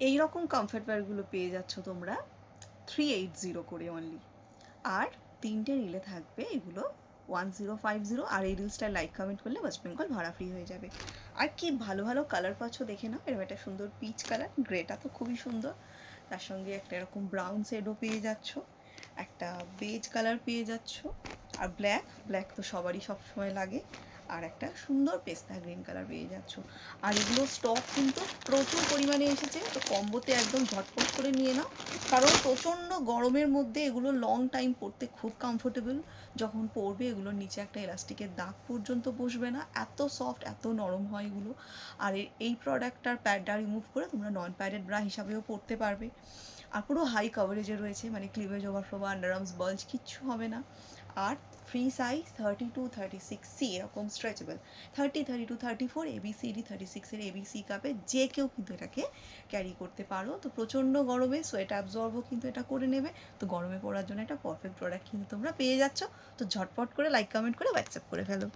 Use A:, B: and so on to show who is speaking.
A: এই রকম কমফর্ট ওয়্যারগুলো পেয়ে যাচ্ছ তোমরা 380 করে অনলি। আর তিনটে রিলে থাকবে এগুলো 1050, আর এই রিলসটায় লাইক কমেন্ট করলে ওয়েস্ট বেঙ্গল ভাড়া ফ্রি হয়ে যাবে। আর কি ভালো ভালো কালার পাচ্ছ দেখে নাও। এরকম একটা সুন্দর পিচ কালার, গ্রেটা তো খুবই সুন্দর, তার সঙ্গে একটা এরকম ব্রাউন শেডও পেয়ে যাচ্ছ, একটা বেজ কালার পেয়ে যাচ্ছ, আর ব্ল্যাক তো সবারই সবসময় লাগে, আর একটা সুন্দর পেস্তা গ্রিন কালার পেয়ে যাচ্ছ। আর এগুলো স্টক কিন্তু প্রচুর পরিমাণে এসেছে, তো কম্বোতে একদম ঝটপট করে নিয়ে নাও, কারণ প্রচণ্ড গরমের মধ্যে এগুলো লং টাইম পরতে খুব কমফোর্টেবল। যখন পরবে এগুলোর নিচে একটা এলাস্টিকের দাগ পর্যন্ত বসবে না, এত সফট এত নরম হয় এগুলো। আর এই প্রোডাক্টটার প্যাডটা রিমুভ করে তোমরা নন প্যাডেড ব্রা হিসাবেও পরতে পারবে। আর পুরো হাই কভারেজে রয়েছে, মানে ক্লিভেজ ওভারফ্লো বা আন্ডার আর্মস বাল্জ কিচ্ছু হবে না। আর ফ্রি সাইজ 32-36C এরকম স্ট্রেচেবল, 30-32-34 ABCD 36-এর ABC কাপে যে কেউ কিন্তু এটাকে ক্যারি করতে পারো। তো প্রচণ্ড গরমে সোয়েট অ্যাবজর্বও কিন্তু এটা করে নেবে, তো গরমে পড়ার জন্য একটা পারফেক্ট প্রোডাক্ট কিন্তু তোমরা পেয়ে যাচ্ছ। তো ঝটপট করে লাইক কমেন্ট করে হোয়াটসঅ্যাপ করে ফেলো।